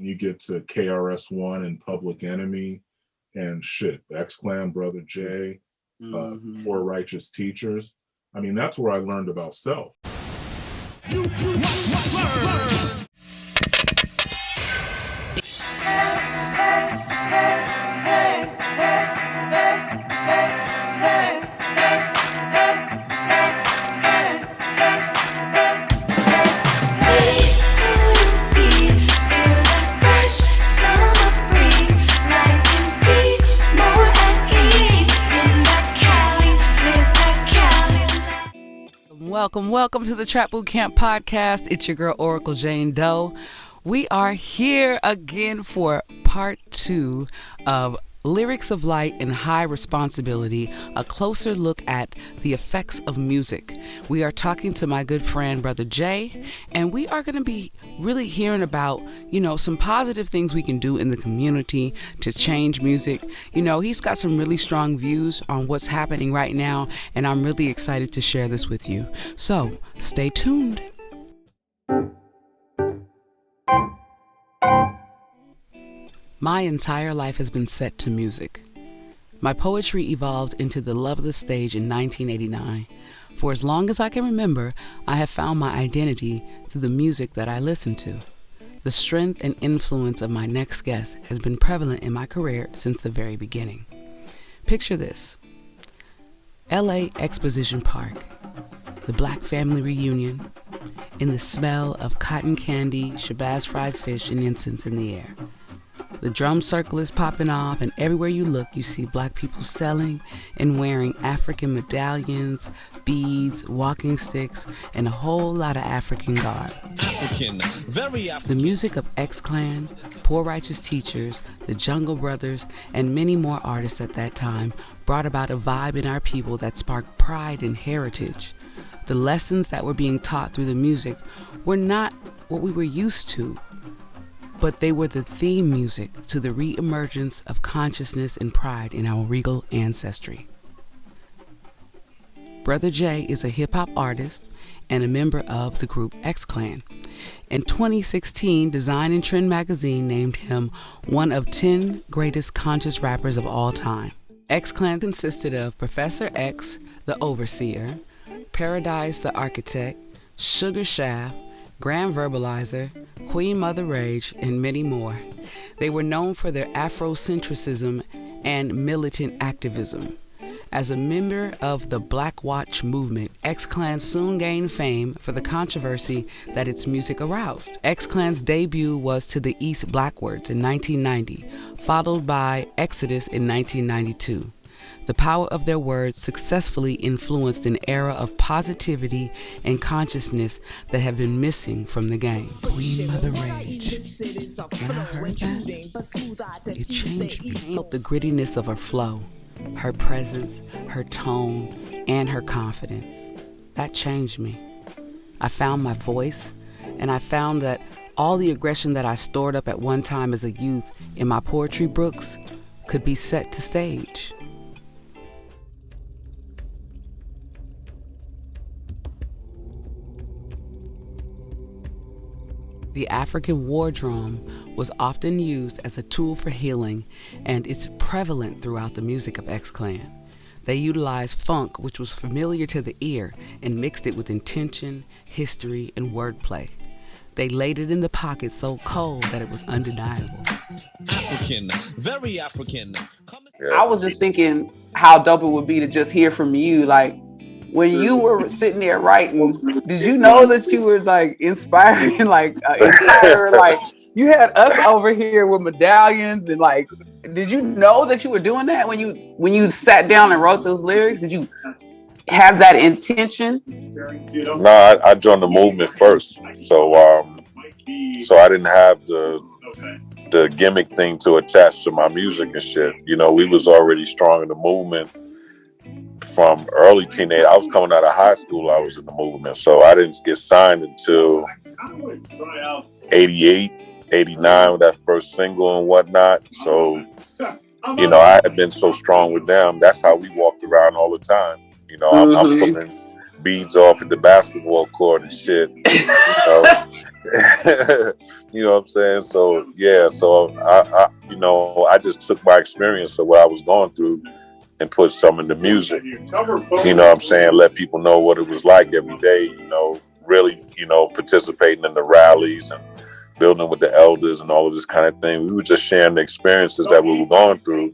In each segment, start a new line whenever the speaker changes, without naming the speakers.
you get to KRS-One and Public Enemy and shit, X-Clan, Brother Jay, Poor Righteous Teachers. I mean, that's where I learned about self. You must learn.
Welcome to the Trap Boot Camp podcast. It's your girl Oracle Jayne Doe. We are here again for part 2 of Lyrics of Light and High Responsibility, a closer look at the effects of music. We are talking to my good friend, Brother Jay, and we are going to be really hearing about, some positive things we can do in the community to change music. He's got some really strong views on what's happening right now, and I'm really excited to share this with you. So, stay tuned. My entire life has been set to music. My poetry evolved into the love of the stage in 1989. For as long as I can remember, I have found my identity through the music that I listen to. The strength and influence of my next guest has been prevalent in my career since the very beginning. Picture this: LA Exposition Park, the Black family reunion, in the smell of cotton candy, Shabazz fried fish, and incense in the air. The drum circle is popping off, and everywhere you look, you see Black people selling and wearing African medallions, beads, walking sticks, and a whole lot of African garb. Very African. The music of X-Clan, Poor Righteous Teachers, the Jungle Brothers, and many more artists at that time brought about a vibe in our people that sparked pride and heritage. The lessons that were being taught through the music were not what we were used to, but they were the theme music to the re-emergence of consciousness and pride in our regal ancestry. Brother Jay is a hip-hop artist and a member of the group X-Clan. In 2016, Design and Trend magazine named him one of 10 greatest conscious rappers of all time. X-Clan consisted of Professor X, the Overseer, Paradise the Architect, Sugar Shaft, Grand Verbalizer, Queen Mother Rage, and many more. They were known for their Afrocentrism and militant activism. As a member of the BlackWatch Movement, X-Clan soon gained fame for the controversy that its music aroused. X-Clan's debut was to the East Blackwards in 1990, followed by Exodus in 1992. The power of their words successfully influenced an era of positivity and consciousness that have been missing from the game. Queen Mother Rage. When I heard that, it changed me. I felt the grittiness of her flow, her presence, her tone, and her confidence. That changed me. I found my voice, and I found that all the aggression that I stored up at one time as a youth in my poetry books could be set to stage. The African war drum was often used as a tool for healing, and it's prevalent throughout the music of X-Clan. They utilized funk, which was familiar to the ear, and mixed it with intention, history, and wordplay. They laid it in the pocket so cold that it was undeniable.
African, very African.
I was just thinking how dope it would be to just hear from you, like, when you were sitting there writing, did you know that you were like inspiring, like like you had us over here with medallions and like, did you know that you were doing that when you sat down and wrote those lyrics? Did you have that intention?
No, I joined the movement first, so I didn't have the gimmick thing to attach to my music and shit. We was already strong in the movement. From early teenage, I was coming out of high school, I was in the movement. So I didn't get signed until 88, 89 with that first single and whatnot. So, I had been so strong with them. That's how we walked around all the time. I'm beads off at the basketball court and shit. You know what I'm saying? So yeah, so I just took my experience of what I was going through and put some in the music. You know what I'm saying? Let people know what it was like every day, really, participating in the rallies and building with the elders and all of this kind of thing. We were just sharing the experiences that we were going through.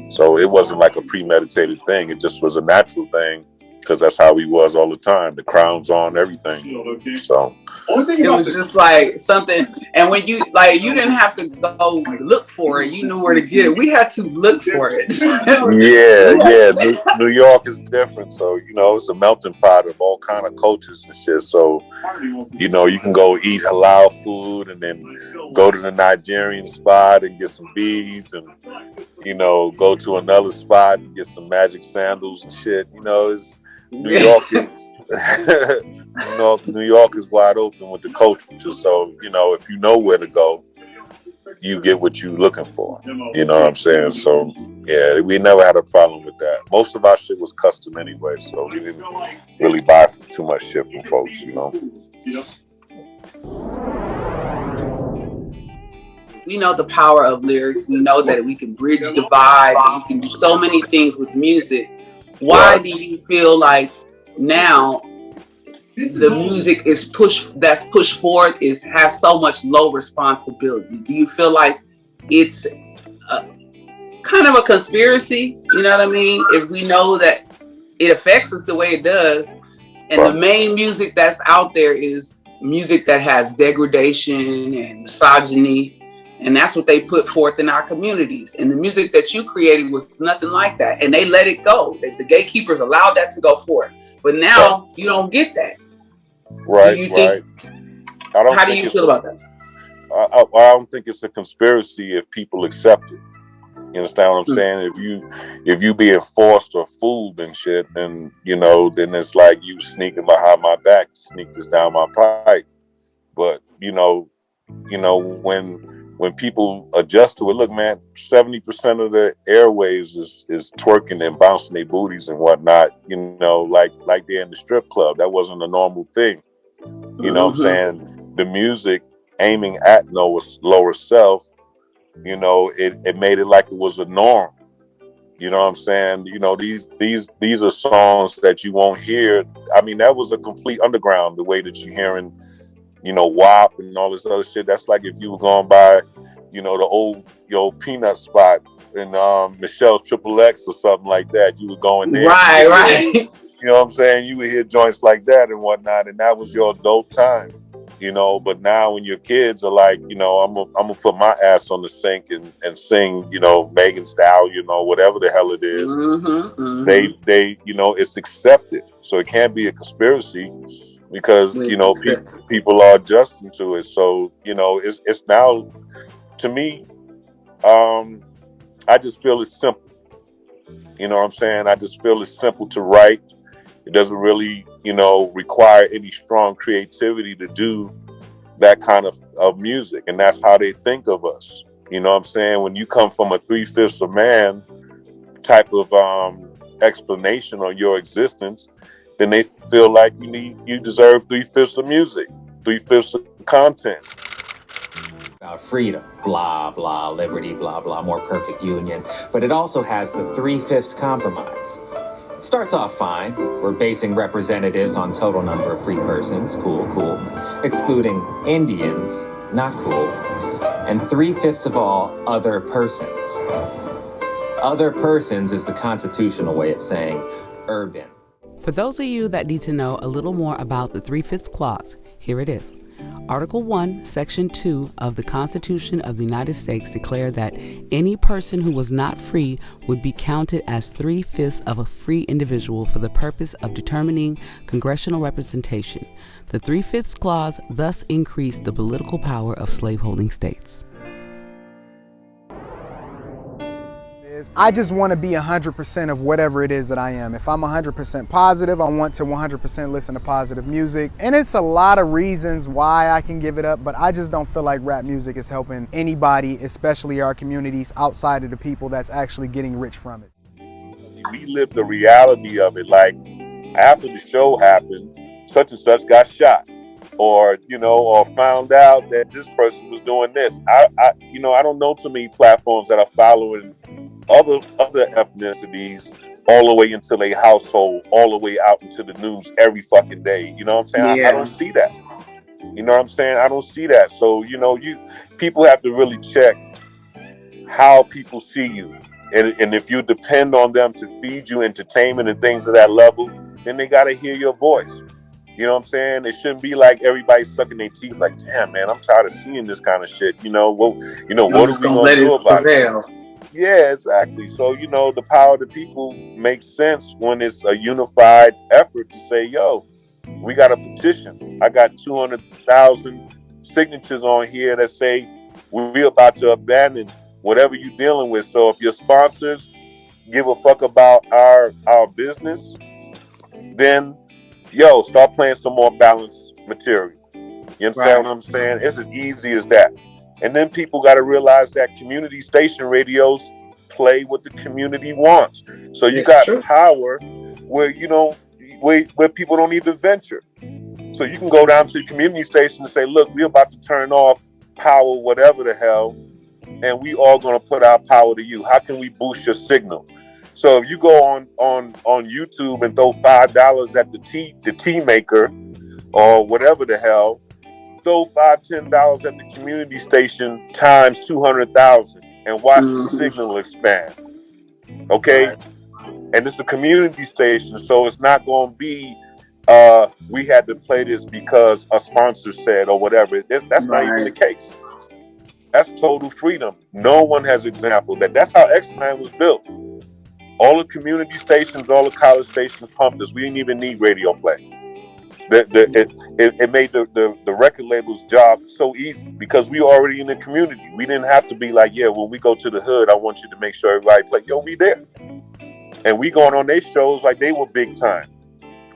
So it wasn't like a premeditated thing. It just was a natural thing because that's how we was all the time. The crown's on, everything. So
it was just like something. And when you you didn't have to go look for it. You knew where to get it. We had to look for it.
Yeah. New York is different. So, it's a melting pot of all kind of cultures and shit. So, you can go eat halal food and then go to the Nigerian spot and get some beads and, go to another spot and get some magic sandals and shit. It's New York is New York is wide open with the culture. So, if you know where to go, you get what you're looking for. You know what I'm saying? So yeah, we never had a problem with that. Most of our shit was custom anyway, so we didn't really buy too much shit from folks,
We know the power of lyrics. We know that we can bridge divides. We can do so many things with music. Why do you feel like now the music is pushed forward has so much low responsibility? Do you feel like it's kind of a conspiracy? You know what I mean? If we know that it affects us the way it does, and the main music that's out there is music that has degradation and misogyny, and that's what they put forth in our communities. And the music that you created was nothing like that. And they let it go. The gatekeepers allowed that to go forth. But now you don't get that.
Right,
do you think, how do you feel about that?
I don't think it's a conspiracy if people accept it. You understand what I'm saying? If you being forced or fooled and shit, then, then it's like you sneaking behind my back to sneak this down my pipe. But, when people adjust to it, look, man, 70% of the airways is twerking and bouncing their booties and whatnot, like they're in the strip club. That wasn't a normal thing. You know what I'm saying? The music aiming at lower self, it made it like it was a norm. You know what I'm saying? These are songs that you won't hear. I mean, that was a complete underground, the way that you're hearing WAP and all this other shit. That's like if you were going by, the old peanut spot in Michelle's Triple X or something like that. You were going there.
Right.
You know what I'm saying? You would hear joints like that and whatnot, and that was your adult time. But now when your kids are like, I'm gonna put my ass on the sink and sing, Megan Stallion or whatever the hell it is. They it's accepted. So it can't be a conspiracy. Because people are adjusting to it, so it's now, to me, I just feel it's simple. You know what I'm saying? I just feel it's simple to write. It doesn't really, require any strong creativity to do that kind of music, and that's how they think of us. You know what I'm saying? When you come from a 3/5 of man type of explanation on your existence, then they feel like you deserve 3/5 of music, 3/5 of content.
About freedom, blah, blah, liberty, blah, blah, more perfect union. But it also has the 3/5 compromise. It starts off fine. We're basing representatives on total number of free persons. Cool, cool. Excluding Indians, not cool. And 3/5 of all other persons. Other persons is the constitutional way of saying urban.
For those of you that need to know a little more about the 3/5 clause, here it is. Article 1, Section 2 of the Constitution of the United States declared that any person who was not free would be counted as 3/5 of a free individual for the purpose of determining congressional representation. The 3/5 clause thus increased the political power of slaveholding states.
I just want to be 100% of whatever it is that I am. If I'm 100% positive, I want to 100% listen to positive music. And it's a lot of reasons why I can give it up, but I just don't feel like rap music is helping anybody, especially our communities outside of the people that's actually getting rich from it.
We live the reality of it. Like, after the show happened, such and such got shot, or or found out that this person was doing this. I don't know too many platforms that are following other ethnicities all the way into their household, all the way out into the news every fucking day. You know what I'm saying?
Yeah.
I don't see that. You know what I'm saying? I don't see that. So people have to really check how people see you, and if you depend on them to feed you entertainment and things of that level, then they got to hear your voice. You know what I'm saying? It shouldn't be like everybody sucking their teeth like, damn, man, I'm tired of seeing this kind of shit. What are we going to do about it? Yeah, exactly. So, the power of the people makes sense when it's a unified effort to say, yo, we got a petition. I got 200,000 signatures on here that say we're about to abandon whatever you're dealing with. So if your sponsors give a fuck about our business, then start playing some more balanced material. You understand what I'm saying? It's as easy as that. And then people got to realize that community station radios play what the community wants. So you got power where where people don't even venture. So you can go down to the community station and say, look, we're about to turn off power, whatever the hell, and we all going to put our power to you. How can we boost your signal? So if you go on YouTube and throw $5 at the tea maker or whatever the hell, throw $5-10 at the community station times 200,000 and watch the signal expand. Okay, and it's a community station, so it's not going to be we had to play this because a sponsor said or whatever. That's not even the case. That's total freedom. No one has example that. That's how X-Plan was built. All the community stations, all the college stations pumped us. We didn't even need radio play. It made the record label's job so easy because we were already in the community. We didn't have to be like, when we go to the hood, I want you to make sure everybody play. We there. And we going on their shows like they were big time.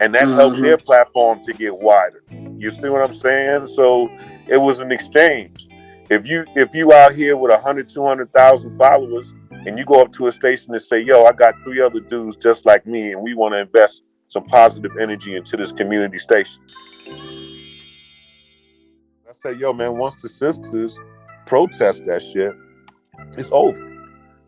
And that helped their platform to get wider. You see what I'm saying? So it was an exchange. If you out here with 100, 200,000 followers and you go up to a station and say, I got 3 other dudes just like me and we want to invest some positive energy into this community station. I say, man, once the sisters protest that shit, it's over.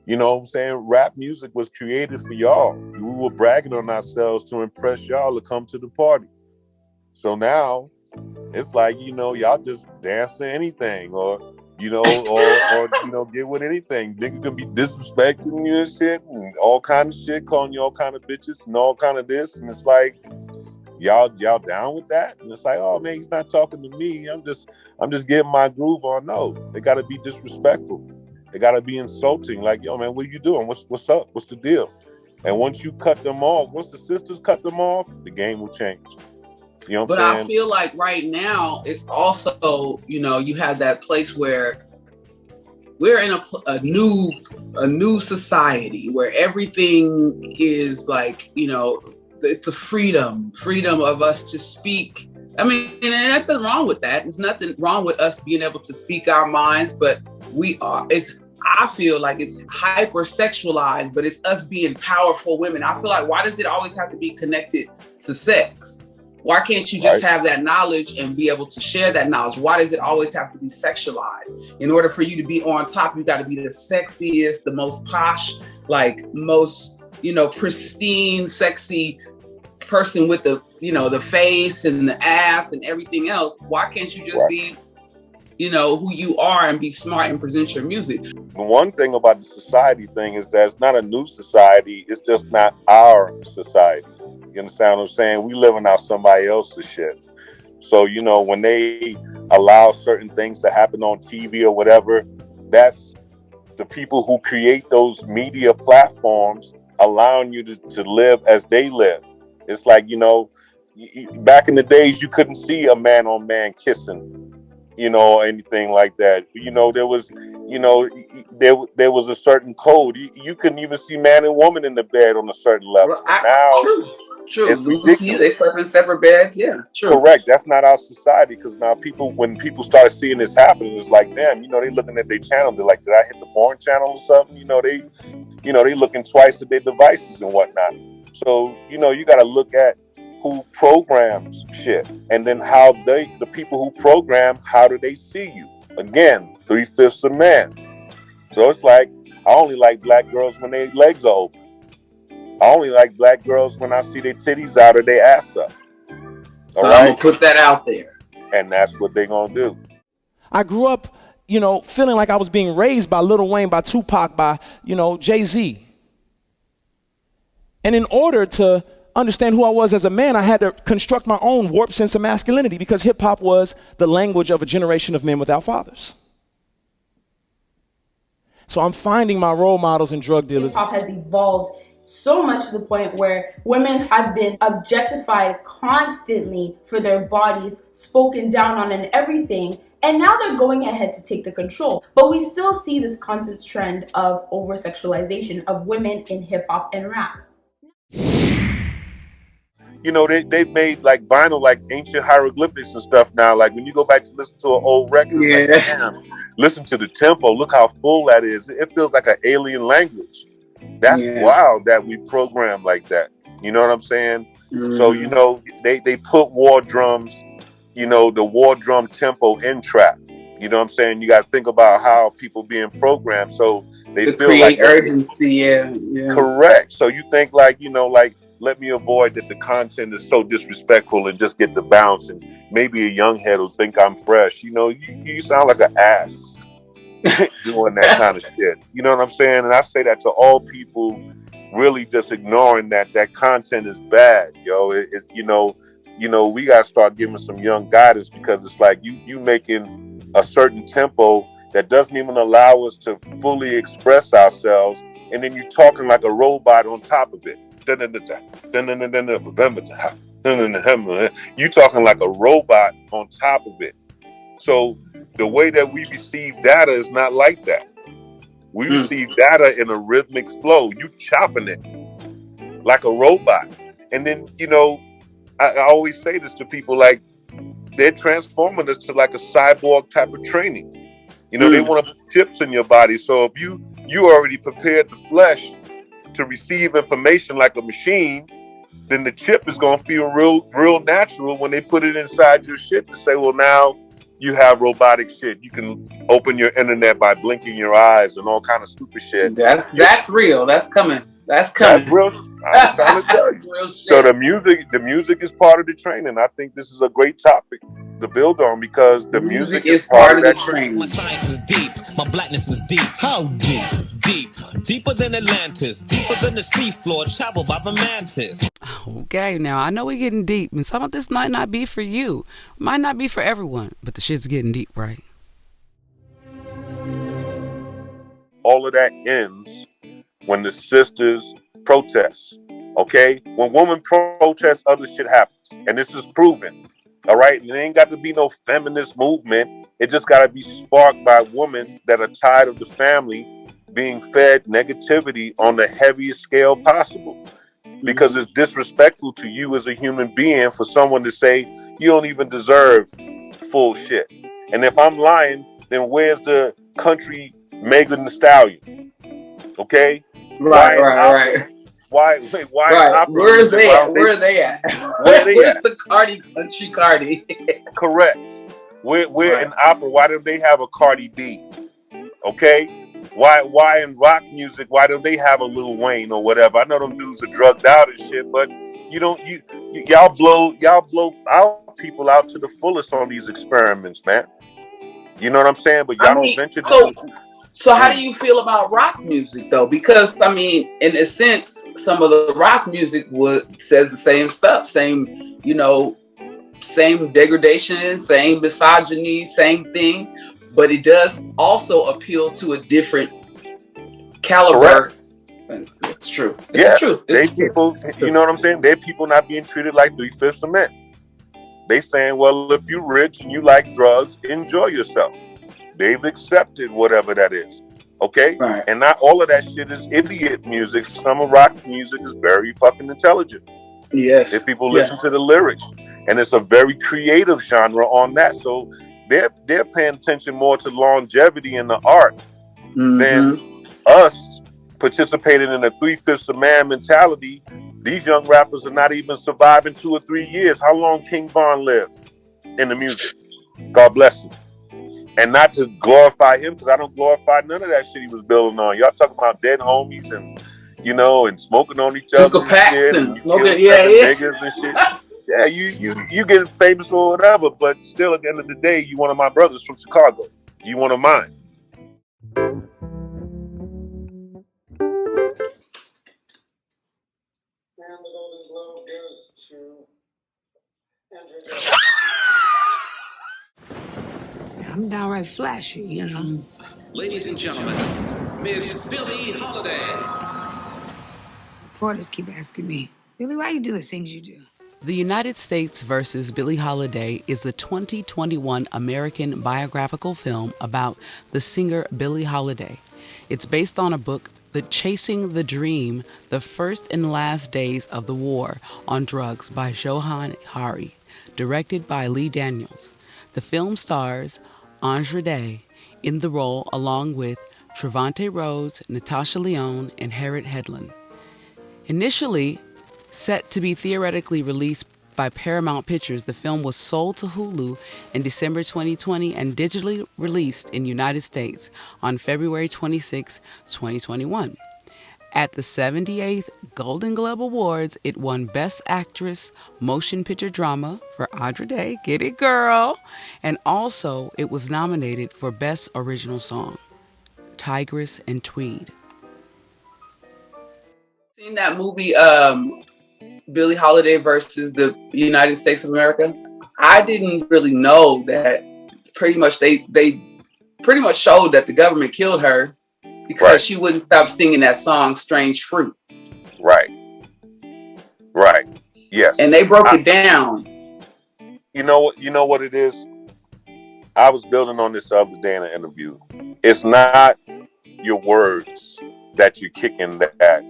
You know what I'm saying? Rap music was created for y'all. We were bragging on ourselves to impress y'all to come to the party. So now it's like, y'all just dance to anything or get with anything. Niggas can be disrespecting you and shit and all kind of shit, calling you all kind of bitches and all kind of this. And it's like, y'all down with that? And it's like, oh man, he's not talking to me. I'm just getting my groove on. No, they gotta be disrespectful. They gotta be insulting. Like, man, what are you doing? What's up? What's the deal? And once you cut them off, once the sisters cut them off, the game will change. You know what I'm saying?
I feel like right now it's also, you have that place where we're in a new society where everything is like, the freedom of us to speak. I mean, and there's nothing wrong with that. There's nothing wrong with us being able to speak our minds, but I feel like it's hypersexualized, but it's us being powerful women. I feel like, why does it always have to be connected to sex? Why can't you just have that knowledge and be able to share that knowledge? Why does it always have to be sexualized? In order for you to be on top, you got to be the sexiest, the most posh, like most, pristine, sexy person with the, the face and the ass and everything else. Why can't you just be, who you are and be smart and present your music?
The one thing about the society thing is that it's not a new society. It's just not our society. You understand what I'm saying? We living out somebody else's shit. So, when they allow certain things to happen on TV or whatever, that's the people who create those media platforms allowing you to live as they live. It's like, back in the days, you couldn't see a man-on-man kissing, anything like that. There was, there was a certain code. You couldn't even see man and woman in the bed on a certain level.
True. Lucy, they slept in separate beds. Yeah, true.
Correct. That's not our society, because now when people start seeing this happen, it's like, damn, they looking at their channel. They're like, did I hit the porn channel or something? They looking twice at their devices and whatnot. So, you got to look at who programs shit, and then how the people who program, how do they see you? Again, 3/5 of man. So it's like, I only like black girls when their legs are open. I only like black girls when I see their titties out or their ass up.
So I'm gonna put that out there.
And that's what they're gonna do.
I grew up, feeling like I was being raised by Lil Wayne, by Tupac, by, Jay-Z. And in order to understand who I was as a man, I had to construct my own warped sense of masculinity, because hip hop was the language of a generation of men without fathers. So I'm finding my role models and drug dealers.
Hip hop has evolved so much to the point where women have been objectified constantly for their bodies, spoken down on and everything. And now they're going ahead to take the control. But we still see this constant trend of over-sexualization of women in hip hop and rap.
They've made like vinyl, like ancient hieroglyphics and stuff now. Like when you go back to listen to an old record, like, damn, listen to the tempo, look how full that is. It feels like an alien language. That's wild that we program like that. You know what I'm saying? Mm-hmm. So, they put war drums, the war drum tempo in trap. You know what I'm saying? You got to think about how people being programmed. So they feel
create
like
urgency. Yeah.
Correct. So you think like, let me avoid that the content is so disrespectful and just get the bounce, and maybe a young head will think I'm fresh. You sound like an ass doing that kind of shit. You know what I'm saying? And I say that to all people really just ignoring that content is bad, yo. We got to start giving some young guidance, because it's like you making a certain tempo that doesn't even allow us to fully express ourselves, and then you talking like a robot on top of it. You talking like a robot on top of it. So the way that we receive data is not like that. We receive data in a rhythmic flow. You chopping it like a robot. And then, I always say this to people, like, they're transforming us to like a cyborg type of training. They want to put chips in your body. So if you already prepared the flesh to receive information like a machine, then the chip is going to feel real natural when they put it inside your shit to say, well, now you have robotic shit. You can open your internet by blinking your eyes and all kind of stupid shit.
That's real. That's coming. That's
real. I'm trying to tell you. So the music is part of the training. I think this is a great topic to build on, because the music is part of that training.
My science is deep. My blackness is deep. How deep? Deep. Deeper than Atlantis. Deeper than the seafloor traveled by the mantis.
Okay, now I know we're getting deep, and some of this might not be for you. Might not be for everyone, but the shit's getting deep, right?
All of that ends when the sisters protest, okay? When women protest, other shit happens. And this is proven, all right? And it ain't got to be no feminist movement. It just got to be sparked by women that are tired of the family being fed negativity on the heaviest scale possible. Because it's disrespectful to you as a human being for someone to say, you don't even deserve full shit. And if I'm lying, then where's the country Megan Thee Stallion? Okay?
Right.
Why?
Where are they at? Where's the country Cardi?
Correct. We're in opera. Why do they have a Cardi B? Okay? Why in rock music, why don't they have a Lil Wayne or whatever? I know them dudes are drugged out and shit, but y'all blow our people out to the fullest on these experiments, man. You know what I'm saying? But y'all
So how do you feel about rock music though? Because in a sense, some of the rock music says the same stuff, same degradation, same misogyny, same thing, but it does also appeal to a different caliber. Correct. It's true. It's true.
People, you know what I'm saying? They're people not being treated like 3/5 of men. They saying, well, if you're rich and you like drugs, enjoy yourself. They've accepted whatever that is. Okay?
Right.
And not all of that shit is idiot music. Some of rock music is very fucking intelligent.
Yes.
If people listen to the lyrics. And it's a very creative genre on that. So they're paying attention more to longevity in the art than us participating in a 3/5 of man mentality These young rappers are not even surviving 2 or 3 years. How long King Von lived in the music? God bless him. And not to glorify him, because I don't glorify none of that shit he was building on. Y'all talking about dead homies and, you know, and smoking on each other and
packs
shit,
and smoking, niggas
and shit. Yeah, you get famous or whatever, but still at the end of the day, you one of my brothers from Chicago. You one of mine.
I'm downright flashy, you know.
Ladies and gentlemen, Miss Billie Holiday.
Reporters keep asking me, Billie, why you do the things you do?
The United States versus Billie Holiday is the 2021 American biographical film about the singer Billie Holiday. It's based on a book, The Chasing the Dream, The First and Last Days of the War on Drugs by Sholayy, directed by Lee Daniels. The film stars Andra Day in the role along with Trevante Rhodes, Natasha Lyonne, and Harriet Hedlund. Initially set to be theoretically released by Paramount Pictures, the film was sold to Hulu in December 2020 and digitally released in the United States on February 26, 2021. At the 78th Golden Globe Awards, it won Best Actress Motion Picture Drama for Andra Day, get it girl, and also it was nominated for Best Original Song, Tigress and Tweed.
Seen that movie, Billie Holiday versus the United States of America? I didn't really know that pretty much they pretty much showed that the government killed her because she wouldn't stop singing that song, Strange Fruit.
Right. Yes.
And they broke it down.
You know what it is? I was building on this the other day in an interview. It's not your words that you're kicking that,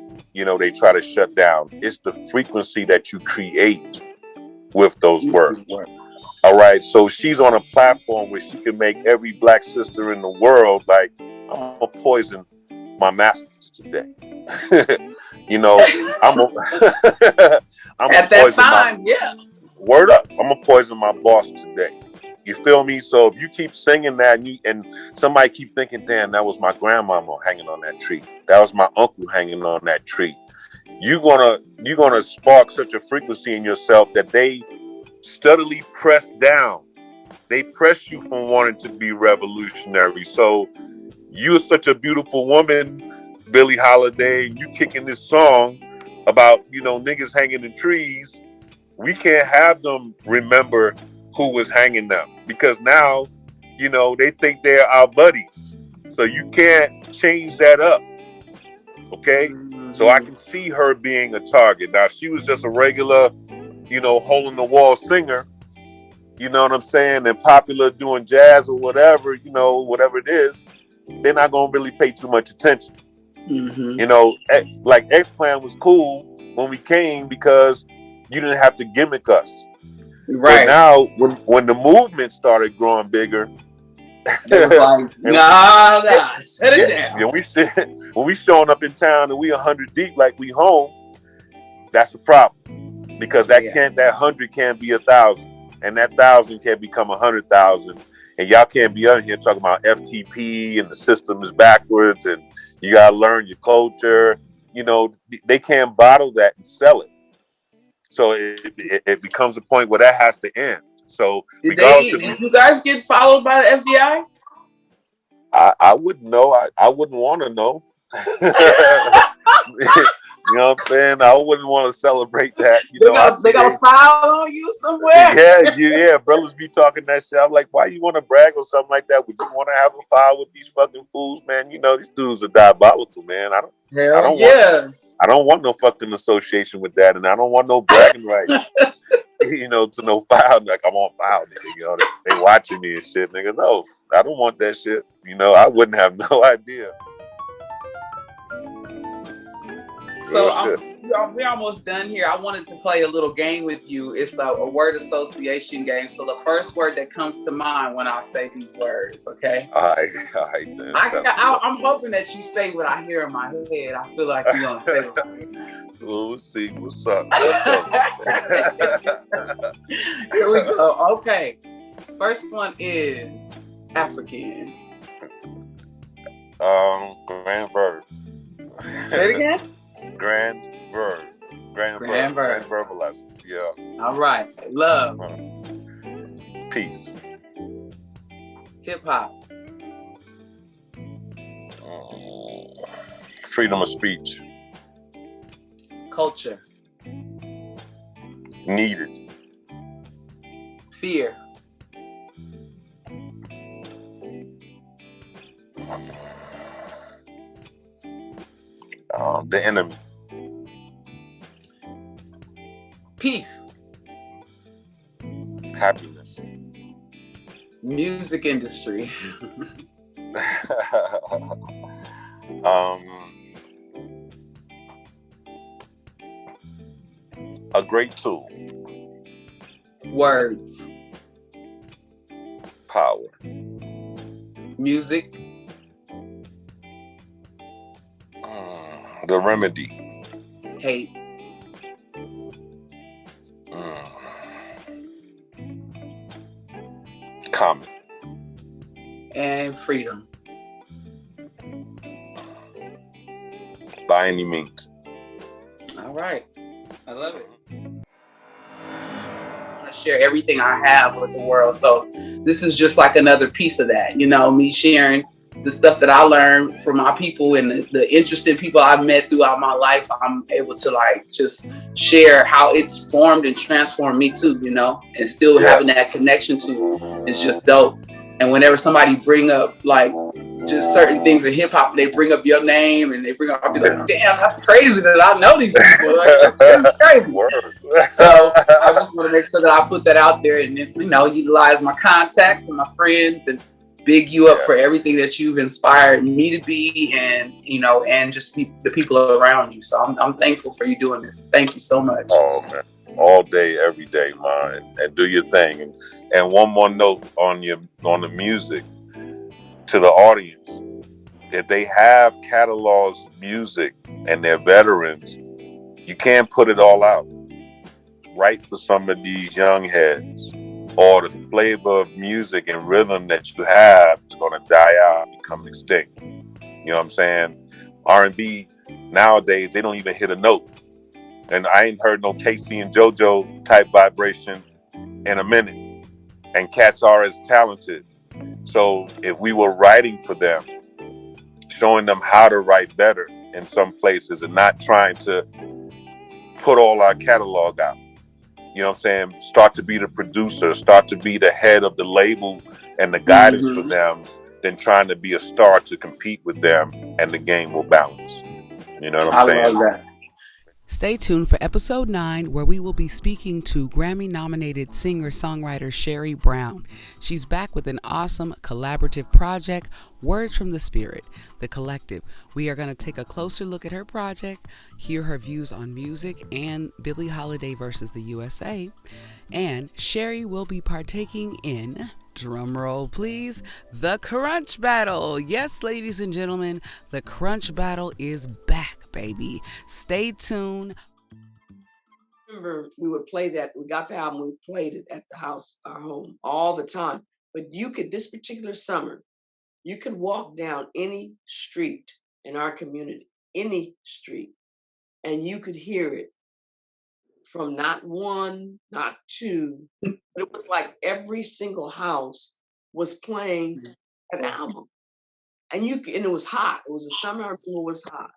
they try to shut down. It's the frequency that you create with those words. All right. So she's on a platform where she can make every black sister in the world like, I'm gonna poison my masters today. I'm
at that time,
word up. I'm gonna poison my boss today. You feel me? So if you keep singing that and somebody keep thinking, damn, that was my grandmama hanging on that tree. That was my uncle hanging on that tree. You're gonna spark such a frequency in yourself that they steadily press down. They press you from wanting to be revolutionary. So you're such a beautiful woman, Billie Holiday, and you kicking this song about, niggas hanging in trees. We can't have them remember who was hanging them because now, they think they're our buddies. So you can't change that up. Okay? So I can see her being a target. Now, if she was just a regular, hole in the wall singer, you know what I'm saying, and popular doing jazz or whatever, whatever it is, they're not going to really pay too much attention. Like X-Plan was cool when we came because you didn't have to gimmick us.
Right.
But now, when the movement started growing bigger,
it was like, nah, shut it down.
When we showing up in town and we 100 deep like we home, that's a problem because that 100 can't be 1,000, and that 1,000 can't become 100,000. And y'all can't be out here talking about FTP and the system is backwards and you got to learn your culture. They can't bottle that and sell it. So it becomes a point where that has to end. So
did you guys get followed by the FBI?
I wouldn't know. I wouldn't want to know. You know what I'm saying? I wouldn't want to celebrate that.
They got a file on you somewhere.
Yeah. Brothers be talking that shit. I'm like, why you want to brag or something like that? Would you want to have a file with these fucking fools, man? These dudes are diabolical, man. I don't want no fucking association with that, and I don't want no bragging rights. To no file. Like I'm on file, nigga. They watching me and shit, nigga. No, I don't want that shit. I wouldn't have no idea.
So we're almost done here. I wanted to play a little game with you. It's a word association game. So the first word that comes to mind when I say these words, okay?
All right, then.
I'm hoping that you say what I hear in my head. I feel like you're gonna say it.
We'll see what's up.
Here we go. Okay. First one is African.
Grand verb.
Say it again.
Grand verb. Grand verbalizer. Yeah.
All right. Love.
Peace.
Hip hop.
Freedom of speech.
Culture.
Needed.
Fear.
The enemy.
Peace.
Happiness.
Music industry.
A great tool.
Words.
Power.
Music.
The remedy.
Hate.
Common.
And freedom.
By any means.
All right. I love it. I want to share everything I have with the world. So this is just like another piece of that, you know, me sharing the stuff that I learned from my people and the interesting people I've met throughout my life. I'm able to like just share how it's formed and transformed me too, you know, and still having that connection to it is just dope. And whenever somebody bring up like just certain things in hip hop, they bring up your name and they bring up, I'll be like, damn, that's crazy that I know these people. Like, that's crazy. So I just want to make sure that I put that out there and, you know, utilize my contacts and my friends and big you up for everything that you've inspired me to be, and you know, and just the people around you. So I'm thankful for you doing this. Thank you so much.
Oh man, all day, every day, man, and do your thing. And one more note on the music to the audience: if they have catalogs of music and they're veterans, you can't put it all out. Write for some of these young heads. Or the flavor of music and rhythm that you have is going to die out and become extinct. You know what I'm saying? R&B nowadays, they don't even hit a note. And I ain't heard no Casey and JoJo type vibration in a minute. And cats are as talented. So if we were writing for them, showing them how to write better in some places and not trying to put all our catalog out. You know what I'm saying? Start to be the producer, start to be the head of the label and the guidance for them, than trying to be a star to compete with them, and the game will balance. You know what I'm saying?
I love that.
Stay tuned for episode 9, where we will be speaking to Grammy-nominated singer-songwriter Sholayy Brown. She's back with an awesome collaborative project, Words from the Spirit, The Collective. We are going to take a closer look at her project, hear her views on music and Billie Holiday versus the USA. And Sholayy will be partaking in, drumroll please, the Crunch Battle. Yes, ladies and gentlemen, the Crunch Battle is back, baby. Stay tuned.
Remember, we would play that. We got the album, we played it at the house, our home, all the time. But you could, this particular summer, you could walk down any street in our community, any street, and you could hear it from not one, not two, but it was like every single house was playing an album. And it was hot. It was a summer, I remember it was hot.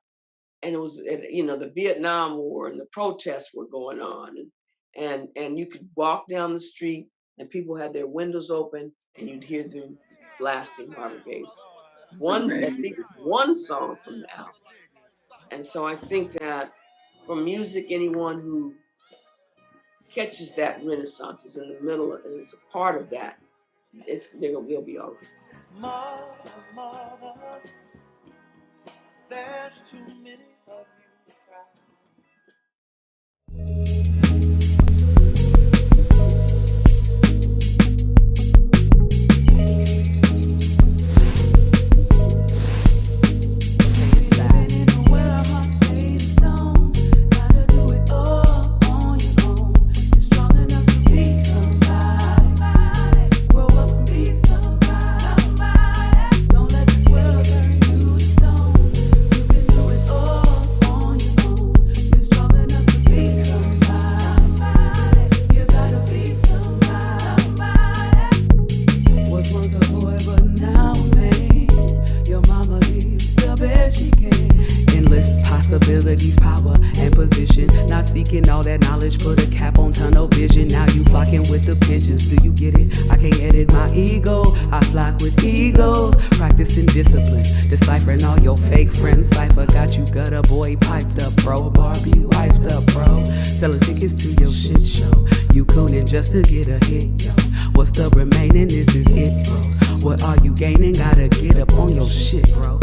And it was, you know, the Vietnam War and the protests were going on. And you could walk down the street and people had their windows open and you'd hear them blasting Marvin Gaye's at least one song from the album. And so I think that for music, anyone who catches that renaissance is in the middle of, and is a part of that, they'll be all right.
Mother, there's too many of you cry.
Responsibilities, power, and position. Not seeking all that knowledge, put a cap on tunnel vision. Now you flocking with the pigeons, do you get it? I can't edit my ego, I flock with ego. Practicing discipline, deciphering all your fake friends. Cipher got you gutter boy piped up, bro. Barbie wiped up, bro. Selling tickets to your shit show. You cooning just to get a hit, yo. What's the remaining? This is it, bro. What are you gaining? Gotta get up on your shit, bro.